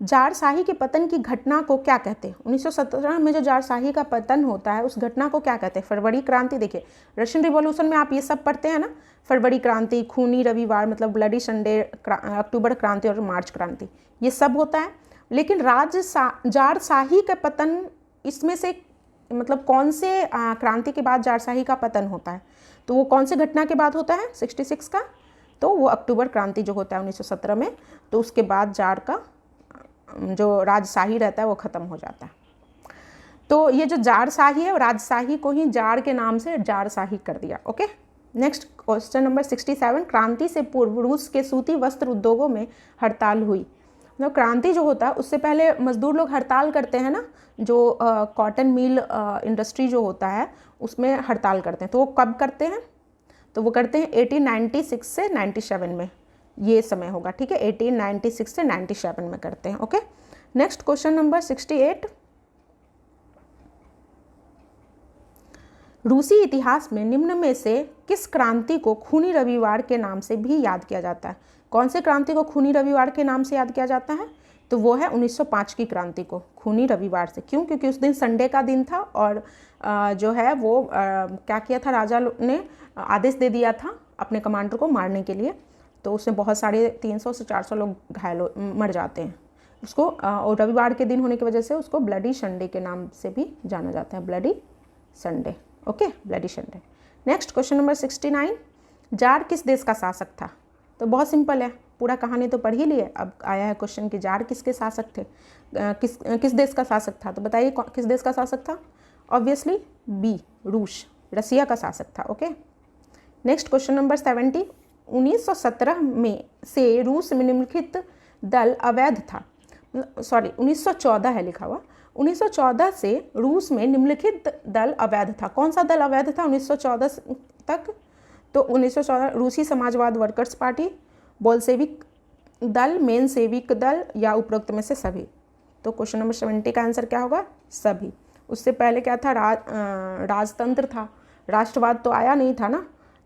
ज़ारशाही के पतन की घटना को क्या कहते हैं? 1917 में जो ज़ारशाही का पतन होता है उस घटना को क्या कहते हैं? फरवरी क्रांति। देखिए रशियन रिवॉल्यूशन में आप ये सब पढ़ते हैं ना, फरवरी क्रांति, खूनी रविवार मतलब ब्लडी संडे, अक्टूबर क्रांति और मार्च क्रांति, ये सब होता है। लेकिन ज़ारशाही का पतन, इसमें से मतलब कौन से क्रांति के बाद ज़ारशाही का पतन होता है? तो वो कौन से घटना के बाद होता है 66 का? तो वो अक्टूबर क्रांति जो होता है 1917 में, तो उसके बाद जार का जो राजशाही रहता है वो ख़त्म हो जाता है। तो ये जो जारशाही है, राजशाही को ही जार के नाम से जारशाही कर दिया। ओके, नेक्स्ट क्वेश्चन नंबर 67, क्रांति से पूर्व रूस के सूती वस्त्र उद्योगों में हड़ताल हुई। मतलब क्रांति जो होता है उससे पहले मजदूर लोग हड़ताल करते हैं ना, जो कॉटन मिल इंडस्ट्री जो होता है उसमें हड़ताल करते हैं। तो वो कब करते हैं? तो वो करते हैं 1896 से 97 में, ये समय होगा। ठीक है, 1896 से 97 में करते हैं। ओके, नेक्स्ट क्वेश्चन नंबर 68, रूसी इतिहास में निम्न में से किस क्रांति को खूनी रविवार के नाम से भी याद किया जाता है? कौन से क्रांति को खूनी रविवार के नाम से याद किया जाता है? तो वो है 1905 की क्रांति को खूनी रविवार से। क्यों? क्योंकि उस दिन संडे का दिन था और जो है वो क्या किया था, राजा ने आदेश दे दिया था अपने कमांडर को मारने के लिए, तो उसमें बहुत सारे 300 से 400 लोग घायल मर जाते हैं उसको, और रविवार के दिन होने की वजह से उसको ब्लडी संडे के नाम से भी जाना जाता है, bloody Sunday. Okay, bloody Sunday. Next question number 69, jar किस देश का शासक था? तो बहुत सिंपल है, पूरा कहानी तो पढ़ ही लिए, अब आया है क्वेश्चन कि जार किसके शासक थे, किस देश का शासक था? तो बताइए किस देश का शासक था? ऑब्वियसली बी, रूस, रसिया का शासक था। ओके, नेक्स्ट क्वेश्चन नंबर 70, 1917 में से रूस में निम्नलिखित दल अवैध था, सॉरी 1914 है लिखा हुआ, 1914 से रूस में निम्नलिखित दल अवैध था। कौन सा दल अवैध था 1914 तक? तो 1914 रूसी समाजवाद वर्कर्स पार्टी, बोल्शेविक दल, मेनसेविक दल या उपरोक्त में से सभी। तो क्वेश्चन नंबर 70 का आंसर क्या होगा? सभी। उससे पहले क्या था? राजतंत्र था, राष्ट्रवाद तो आया नहीं था ना,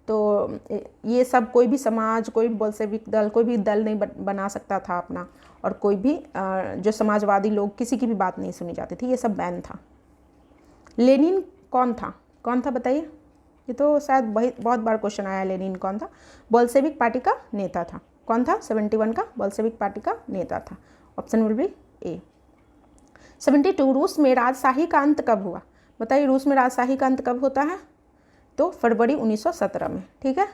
तो ये सब कोई भी समाज, कोई भी बोल्शेविक दल, कोई भी दल नहीं बना सकता था अपना, और कोई भी जो समाजवादी लोग, किसी की भी बात नहीं सुनी जाती थी, ये सब बैन था। लेनिन कौन था? कौन था बताइए? ये तो शायद बहुत बार क्वेश्चन आया है, लेनिन कौन था? बोल्शेविक पार्टी का नेता था। कौन था? 71 का बोल्शेविक पार्टी का नेता था। ऑप्शन विल बी ए। 72, रूस में राजशाही का अंत कब हुआ? बताइए रूस में राजशाही का अंत कब होता है? तो फरवरी 1917 में। ठीक है,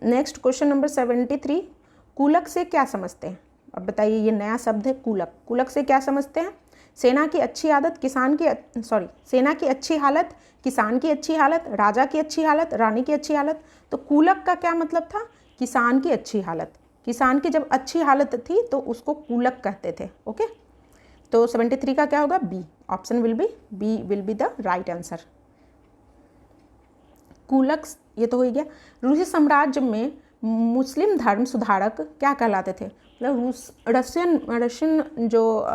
नेक्स्ट क्वेश्चन नंबर 73, कूलक से क्या समझते हैं? अब बताइए, ये नया शब्द है कूलक। कूलक से क्या समझते हैं? सेना की अच्छी आदत, सेना की अच्छी हालत, किसान की अच्छी हालत, राजा की अच्छी हालत, रानी की अच्छी हालत। तो कूलक का क्या मतलब था? किसान की अच्छी हालत। किसान की जब अच्छी हालत थी तो उसको कूलक कहते थे। ओके, तो 73 का क्या होगा? B. Option will be B, will be the right answer. Kulak, ये तो हो ही गया। रूसी साम्राज्य में मुस्लिम धर्म सुधारक क्या कहलाते थे? मतलब रशियन जो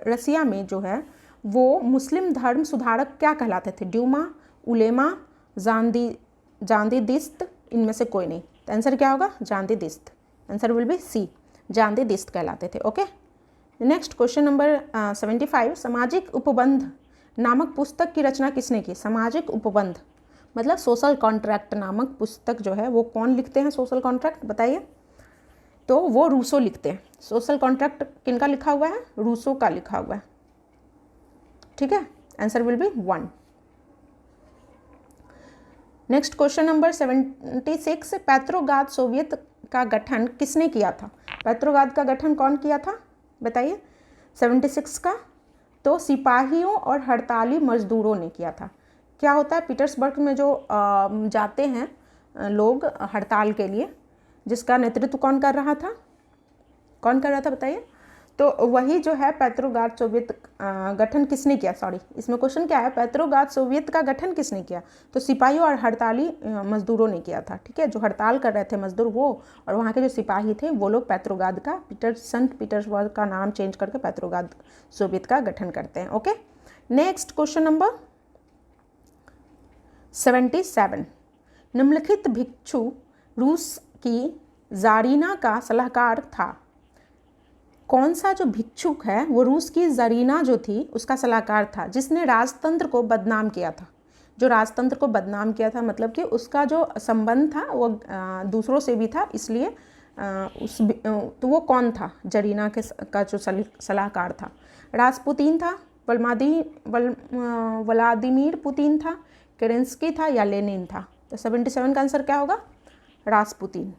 रसिया में जो है वो मुस्लिम धर्म सुधारक क्या कहलाते थे? ड्यूमा, उलेमा, जांदीदिस्त, इनमें से कोई नहीं। तो आंसर क्या होगा? जांदीदिस्त। आंसर विल बी सी, जांदीदिस्त कहलाते थे। ओके, नेक्स्ट क्वेश्चन नंबर 75, सामाजिक उपबंध नामक पुस्तक की रचना किसने की? सामाजिक उपबंध मतलब सोशल कॉन्ट्रैक्ट नामक पुस्तक जो है वो कौन लिखते हैं? सोशल कॉन्ट्रैक्ट बताइए। तो वो रूसो लिखते हैं। सोशल कॉन्ट्रैक्ट किनका लिखा हुआ है? रूसो का लिखा हुआ है। ठीक है, answer will B 1। Next question number 76, Petrograd Soviet का गठन किसने किया था? पेट्रोग्राद का गठन कौन किया था बताइए? 76 का तो सिपाहियों और हड़ताली मजदूरों ने किया था। क्या होता है पीटर्सबर्ग में जो जाते हैं लोग हड़ताल के लिए, जिसका नेतृत्व कौन कर रहा था? कौन कर रहा था बताइए? तो वही जो है पेट्रोग्राद सोवियत गठन किसने किया? सॉरी, इसमें क्वेश्चन क्या है? पेट्रोग्राद सोवियत का गठन किसने किया? तो सिपाहियों और हड़ताली मजदूरों ने किया था। ठीक है, जो हड़ताल कर रहे थे मजदूर वो, और वहाँ के जो सिपाही थे वो लोग पेट्रोग्राद का संत पीटर्सबर्ग का नाम चेंज करके पेट्रोग्राद सोवियत का गठन करते हैं। ओके, नेक्स्ट क्वेश्चन नंबर 77, निम्नलिखित भिक्षु रूस की जारीना का सलाहकार था। कौन सा जो भिक्षुक है वो रूस की जारीना जो थी उसका सलाहकार था, जिसने राजतंत्र को बदनाम किया था? जो राजतंत्र को बदनाम किया था मतलब कि उसका जो संबंध था वो दूसरों से भी था, इसलिए तो वो कौन था? जरीना का जो सलाहकार था? रासपुतीन था, व्लादिमीर पुतिन था, केरेंस्की था या लेनिन था? तो 77 का आंसर क्या होगा? Rasputin.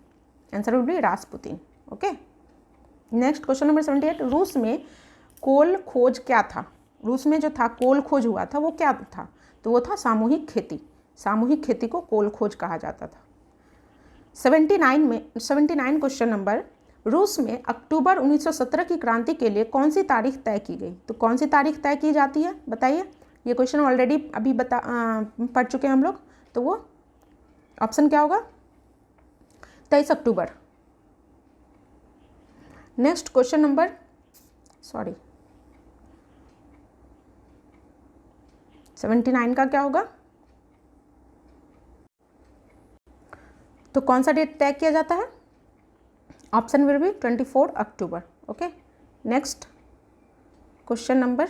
Answer will be Rasputin. Okay, next question number 78, रूस में कोल खोज क्या था? रूस में जो था कोल खोज हुआ था वो क्या था? तो वो था सामूहिक खेती। सामूहिक खेती को कोल खोज कहा जाता था। 79 क्वेश्चन नंबर, रूस में अक्टूबर 1917 की क्रांति के लिए कौन सी तारीख तय की गई? तो कौन सी तारीख तय की जाती है बताइए? ये क्वेश्चन ऑलरेडी अभी पढ़ चुके हैं हम लोग। तो वो ऑप्शन क्या होगा? 23 अक्टूबर। नेक्स्ट क्वेश्चन नंबर 79 का क्या होगा? तो कौन सा डेट तय किया जाता है? Option will B 24 October. Okay, next question number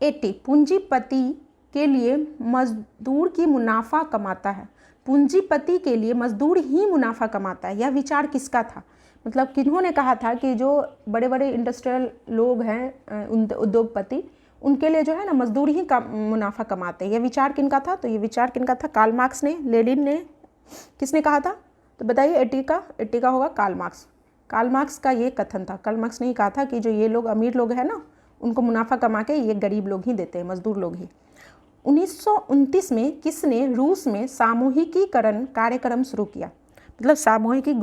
80, पूंजीपति के लिए मजदूर की मुनाफा कमाता है। पूंजीपति के लिए मजदूर ही मुनाफा कमाता है, यह विचार किसका था? मतलब किन्होंने कहा था कि जो बड़े बड़े इंडस्ट्रियल लोग हैं उद्योगपति, उनके लिए जो है ना मजदूर ही का मुनाफा कमाते हैं। यह विचार किनका था? तो ये विचार किनका था? कार्ल मार्क्स ने, लेनिन ने, किसने कहा था? तो बताइए 80 का होगा कार्ल मार्क्स। कार्ल मार्क्स का ये कथन था। कार्ल मार्क्स ने ही कहा था कि जो ये लोग अमीर लोग हैं ना उनको मुनाफा कमा के ये गरीब लोग ही देते हैं, मजदूर लोग ही। 1929 में किसने रूस में सामूहिकीकरण कार्यक्रम शुरू किया? मतलब सामूहिकी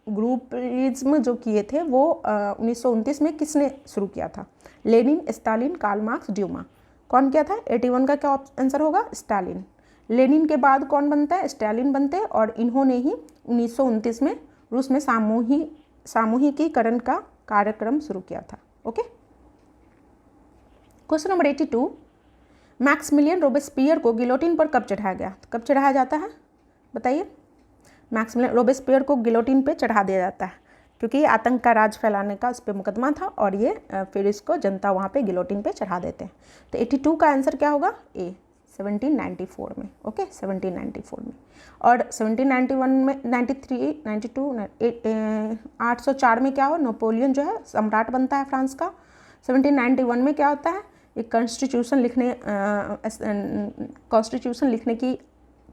ग्रुपिज्म जो किए थे वो 1929 में किसने शुरू किया था? Lenin, Stalin, Karl Marx, Duma. कौन किया था? 81 का क्या आंसर होगा? स्टालिन। लेनिन के बाद कौन बनता है? स्टालिन बनते हैं, और इन्होंने ही 1929 में रूस में सामूहिकीकरण का कार्यक्रम शुरू किया था। Okay, question number 82, Maximilien Robespierre को गिलोटिन पर कब चढ़ाया गया? कब चढ़ाया जाता है बताइए? मैक्सिमिलियन रोबेस्पियर को गिलोटिन पे चढ़ा दिया जाता है क्योंकि आतंक का राज फैलाने का उस पर मुकदमा था, और ये फिर इसको जनता वहाँ पे गिलोटिन पे चढ़ा देते हैं। तो 82 का आंसर क्या होगा? ए, 1794 में। ओके, 1794 में। और 1791 में 93, 92, 804 में क्या हो? नेपोलियन जो है सम्राट बनता है फ्रांस का। 1791 में क्या होता है? एक कॉन्स्टिट्यूशन लिखने की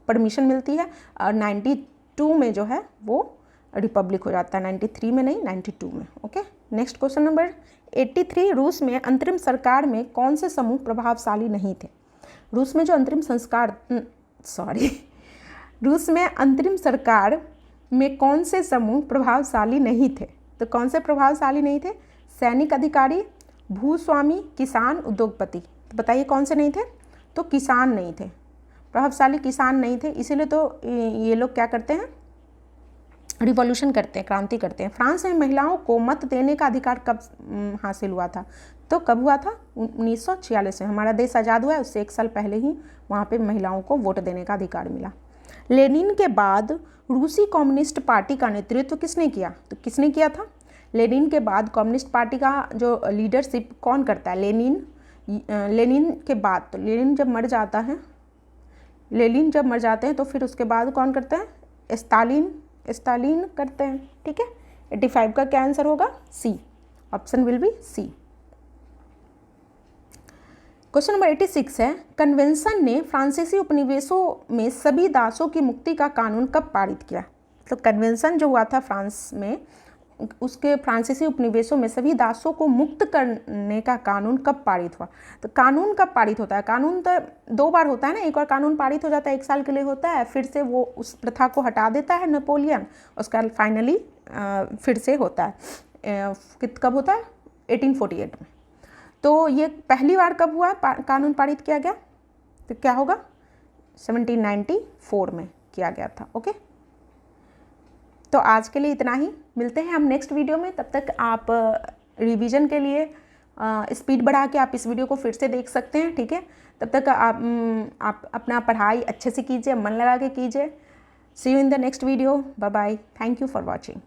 परमिशन मिलती है, और 92 में जो है वो रिपब्लिक हो जाता है। 93 में नहीं, 92 में। ओके, नेक्स्ट क्वेश्चन नंबर 83, रूस में अंतरिम सरकार में कौन से समूह प्रभावशाली नहीं थे? रूस में जो रूस में अंतरिम सरकार में कौन से समूह प्रभावशाली नहीं थे? तो कौन से प्रभावशाली नहीं थे? सैनिक अधिकारी, भूस्वामी, किसान, उद्योगपति। तो बताइए कौन से नहीं थे? तो किसान नहीं थे, प्रभावशाली किसान नहीं थे, इसीलिए तो ये लोग क्या करते हैं, रिवॉल्यूशन करते हैं, क्रांति करते हैं। फ्रांस में महिलाओं को मत देने का अधिकार कब हासिल हुआ था? तो कब हुआ था? 1946 में। हमारा देश आज़ाद हुआ है उससे 1 साल पहले ही वहाँ पे महिलाओं को वोट देने का अधिकार मिला। लेनिन के बाद रूसी कम्युनिस्ट पार्टी का नेतृत्व किसने किया? तो किसने किया था? लेनिन के बाद कम्युनिस्ट पार्टी का जो लीडरशिप कौन करता है? लेनिन के बाद, तो लेनिन जब मर जाते हैं तो फिर उसके बाद कौन करते हैं? स्टालिन करते हैं। ठीक है, 85 का क्या आंसर होगा? C, option will be C. Question number 86 है, कन्वेंशन ने फ्रांसीसी उपनिवेशों में सभी दासों की मुक्ति का कानून कब पारित किया? तो कन्वेंशन जो हुआ था फ्रांस में, उसके फ्रांसीसी उपनिवेशों में सभी दासों को मुक्त करने का कानून कब पारित हुआ? तो कानून कब पारित होता है? कानून तो 2 बार होता है ना, एक बार कानून पारित हो जाता है, 1 साल के लिए होता है, फिर से वो उस प्रथा को हटा देता है नेपोलियन, उसका फाइनली फिर से होता है। कब होता है? 1848 में। तो ये पहली बार कब हुआ कानून पारित किया गया? तो क्या होगा? 1794 में किया गया था। ओके, तो आज के लिए इतना ही, मिलते हैं हम नेक्स्ट वीडियो में। तब तक आप रिवीजन के लिए स्पीड बढ़ा के आप इस वीडियो को फिर से देख सकते हैं। ठीक है, तब तक आप अपना पढ़ाई अच्छे से कीजिए, मन लगा के कीजिए। See you in the next video. Bye bye, thank you for watching.